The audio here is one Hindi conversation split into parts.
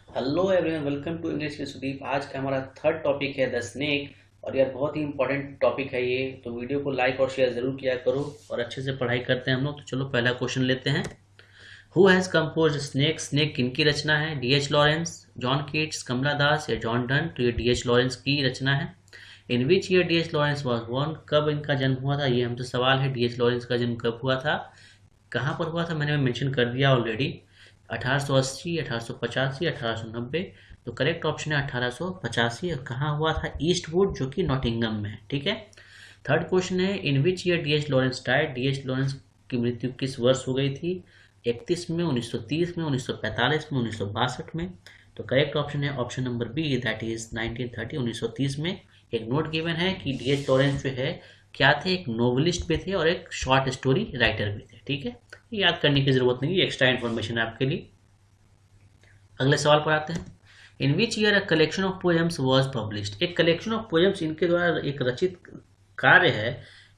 Hello everyone, welcome to English with Sudeep. आज का हमारा थर्ड टॉपिक है द स्नेक। और यार बहुत ही इंपॉर्टेंट टॉपिक है ये, तो वीडियो को लाइक और शेयर जरूर किया करो और अच्छे से पढ़ाई करते हैं हम लोग। तो चलो पहला क्वेश्चन लेते हैं। Who has compose snake? Snake किनकी रचना है? डीएच लॉरेंस, जॉन कीट्स, कमला दास या जॉन डन? तो ये डीएच लॉरेंस की रचना है। In which year DH Lawrence was born? कब इनका जन्म हुआ था, ये हमसे सवाल है। डीएच लॉरेंस का जन्म कब हुआ था, कहाँ पर हुआ था, मैंने मेंशन कर दिया ऑलरेडी। 1880, 1885, 1890। तो करेक्ट ऑप्शन है 1885। और कहाँ हुआ था? ईस्टवुड, जो कि नॉटिंगम में है। ठीक है। थर्ड क्वेश्चन है in which year DH Lawrence died? D H Lawrence की मृत्यु किस वर्ष हो गई थी? 31 में, 1930 में, 1945 में, 1962 में? तो करेक्ट ऑप्शन है option number B, that is 1930, 1930 में। एक नोट गिवन है कि डीएच लॉरेंस जो है क्या थे, एक नोवेलिस्ट भी थे और एक शॉर्ट स्टोरी राइटर भी थे। ठीक है, याद करने की जरूरत नहीं है, एक्स्ट्रा इन्फॉर्मेशन है आपके लिए। अगले सवाल पर आते हैं। In which year a collection of poems was published? एक कलेक्शन ऑफ पोएम्स इनके द्वारा एक रचित कार्य है।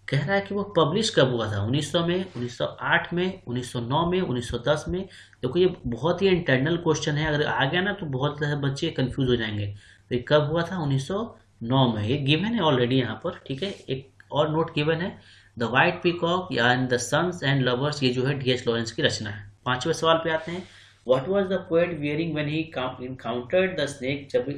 कह रहा है कि वो पब्लिश कब हुआ था? 1900 में, 1908 में, 1909 में, 1910 में? देखो ये बहुत ही इंटरनल क्वेश्चन है, अगर आ गया ना तो बहुत सारे बच्चे कंफ्यूज हो जाएंगे। तो ये कब हुआ था? 1909 में। ये गिवन है ऑलरेडी यहाँ पर। ठीक है, एक और नोट गिवन है, द वाइट पीकॉक या द सन्स एंड लवर्स, ये जो है डीएच लॉरेंस की रचना है। पांचवें सवाल पे आते हैं। What was the poet wearing when he encountered the snake? जब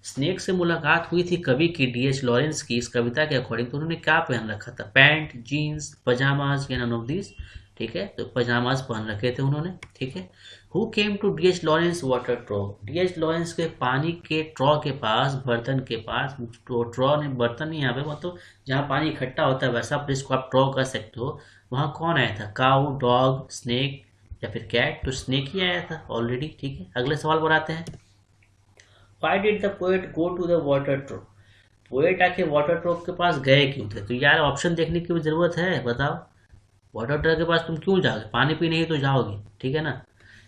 स्नेक से मुलाकात हुई थी कवि की, डीएच लॉरेंस की, इस कविता के अकॉर्डिंग, तो उन्होंने क्या पहन रखा था? पैंट, जीन्स, पजामाज या नन ऑफ दिस? ठीक है, तो पजामाज पहन रखे थे उन्होंने। ठीक है। Who came to DH Lawrence water trough? DH Lawrence के पानी के ट्रॉ के पास, बर्तन के पास, ट्रॉ ने बर्तन नहीं, यहाँ पे मतलब जहाँ पानी इकट्ठा होता है वैसा प्लेस को आप ट्रॉ कर सकते हो। वहाँ कौन आया था? काऊ, डॉग, स्नेक या फिर कैट? तो स्नेक ही आया था ऑलरेडी। ठीक है, अगले सवाल पर आते हैं। Why did the poet go to the water trough? Poet आके वाटर ट्रॉ के पास गए क्यों थे? तो यार ऑप्शन देखने की भी जरूरत है, बताओ। वाटर ट्रॉ के पास तुम क्यों जाओगे? पानी पीने ही तो जाओगे। ठीक है ना।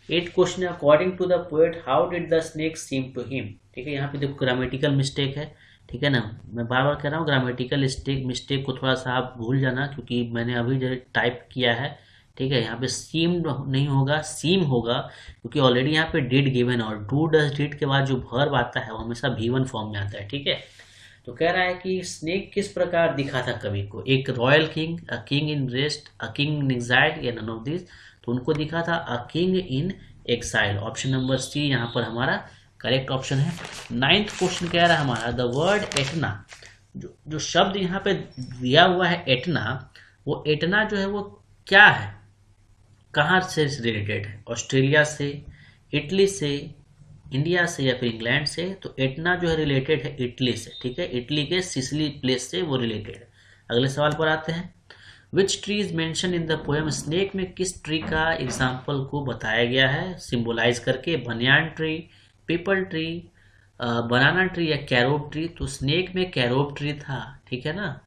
एट क्वेश्चन है, according to the poet how did the snake seem to him? ठीक है, यहाँ पे देखो ग्रामेटिकल मिस्टेक है। ठीक है ना, मैं बार बार कह रहा हूँ ग्रामेटिकल मिस्टेक को थोड़ा सा आप भूल जाना, क्योंकि मैंने अभी जो टाइप किया है। ठीक है, यहाँ पे सीम नहीं होगा, सीम होगा, क्योंकि ऑलरेडी यहाँ पे डिड गिवन है और डू डज डिड के बाद जो वर्ब आता है वो हमेशा V1 फॉर्म में आता है। ठीक है। तो कह रहा है कि स्नेक किस प्रकार दिखा था कवि को? एक royal king, a king in rest, a king in exile या नन ऑफ दिस? तो उनको दिखा था a king in exile. Option number C यहाँ पर हमारा करेक्ट ऑप्शन है। नाइन्थ क्वेश्चन कह रहा है हमारा, द वर्ड एटना, जो शब्द यहाँ पे दिया हुआ है एटना, वो एटना जो है वो क्या है, कहाँ से रिलेटेड है? ऑस्ट्रेलिया से, इटली से, इंडिया से या फिर इंग्लैंड से? तो एटना जो है रिलेटेड है इटली से। ठीक है, इटली के सिसिली प्लेस से वो रिलेटेड है। अगले सवाल पर आते हैं। Which tree is mention in the poem? Snake में किस ट्री का एग्जाम्पल को बताया गया है सिंबलाइज करके? Banyan tree, peepal tree, banana tree या कैरोब ट्री? तो स्नेक में कैरोब ट्री था। ठीक है ना।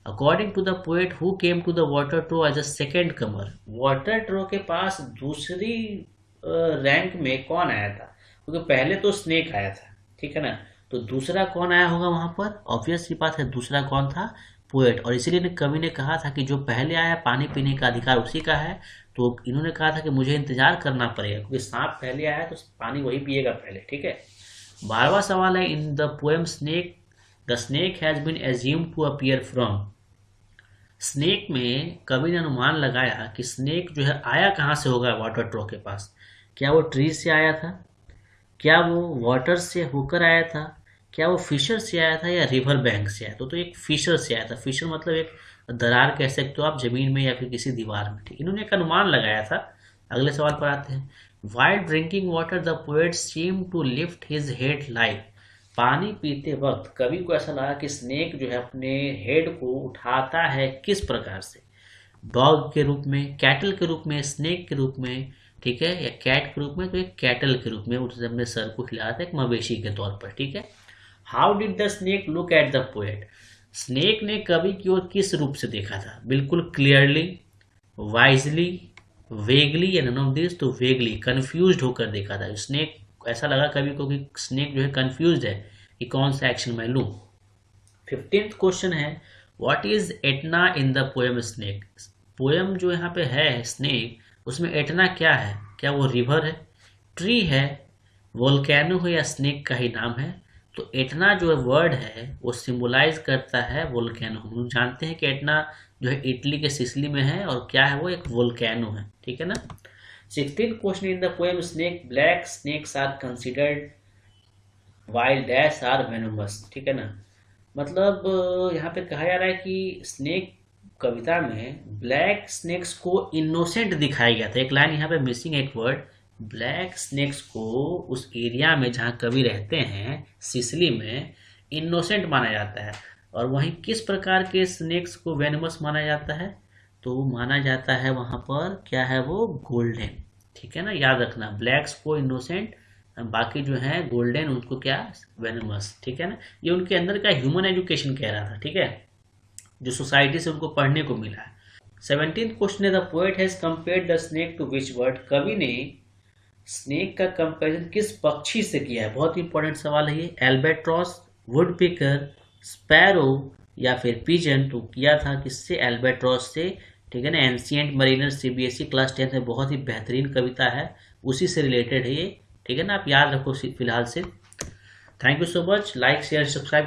According to the poet who came to the water trough as a second comer? Water trough के पास दूसरी रैंक में कौन आया था? क्योंकि पहले तो स्नेक आया था। ठीक है ना, तो दूसरा कौन आया होगा वहां पर? ऑब्वियस सी बात है, दूसरा कौन था? पोएट। और इसीलिए कवि ने कहा था कि जो पहले आया पानी पीने का अधिकार उसी का है। तो इन्होंने कहा था कि मुझे इंतजार करना पड़ेगा, क्योंकि सांप पहले आया तो पानी वही पिएगा पहले। ठीक है। 12वां सवाल है, in the poem snake the snake has been assumed to appear from? Snake में कवि ने अनुमान लगाया कि स्नेक जो है आया कहाँ से होगा वाटर ट्रो के पास? क्या वो ट्री से आया था, क्या वो वाटर से होकर आया था, क्या वो फिशर से आया था या रिवर बैंक से आया? तो एक फिशर से आया था। फिशर मतलब एक दरार कह सकते हो आप, जमीन में या फिर किसी दीवार में। ठीक, इन्होंने एक अनुमान लगाया था। अगले सवाल पर आते हैं। While drinking water the poet seem to lift his head like? पानी पीते वक्त कवि को ऐसा लगा कि स्नेक जो है अपने हेड को उठाता है किस प्रकार से? डॉग के रूप में, कैटल के रूप में, स्नेक के रूप में? ठीक है, या कैट के रूप में? तो एक कैटल के रूप में उसने अपने सर को हिलाया था, एक मवेशी के तौर पर। ठीक है। How did the snake look at the poet? Snake ने कवि की ओर किस रूप से देखा था? बिल्कुल क्लियरली, वाइजली, वेगली या नन ऑफ दिस? तो वेगली, कंफ्यूज होकर देखा था स्नेक। ऐसा लगा कवि को कि स्नेक जो है कंफ्यूज है कि कौन सा एक्शन मैं लूं। 15th क्वेश्चन है, what is Etna in the poem snake? Poem जो यहाँ पे है स्नेक, उसमें एटना क्या है? क्या वो रिवर है, ट्री है, वोल्केनो हो या स्नेक का ही नाम है। तो एटना जो वर्ड है वो सिंबलाइज करता है वोल्केनो। हम लोग जानते हैं कि एटना जो है इटली के सिसिली में है और क्या है वो एक वोल्केनो है, ठीक है ना। 16th question, in the poem snake black snakes are considered while dash are venomous, ठीक है ना। मतलब यहाँ पे कहा जा रहा है कि स्नेक कविता में ब्लैक स्नेक्स को इनोसेंट दिखाया गया था। एक लाइन यहाँ पे मिसिंग, एक वर्ड। ब्लैक स्नेक्स को उस एरिया में जहाँ कवि रहते हैं सिसिली में इनोसेंट माना जाता है, और वहीं किस प्रकार के स्नेक्स को वेनमस माना जाता है, तो माना जाता है वहाँ पर क्या है वो गोल्डन, ठीक है ना। याद रखना, ब्लैक्स को इनोसेंट, बाकी जो है गोल्डन उनको क्या वेनमस, ठीक है ना। ये उनके अंदर का ह्यूमन एजुकेशन कह रहा था, ठीक है, जो सोसाइटी से उनको पढ़ने को मिला है। 17th क्वेश्चन है, the poet has compared the snake to which bird, कवि ने स्नेक का कंपैरिजन किस पक्षी से किया है। बहुत इंपॉर्टेंट सवाल है ये। एल्बेट्रॉस, वुड पिकर, स्पैरो या फिर पिजन। तो किया था किससे, एल्बेट्रॉस से, ठीक है ना। Ancient Mariner CBSE class 10th में बहुत ही बेहतरीन कविता है, उसी से रिलेटेड है ये, ठीक है ना। आप याद रखो फिलहाल से। Thank you so much, like share subscribe.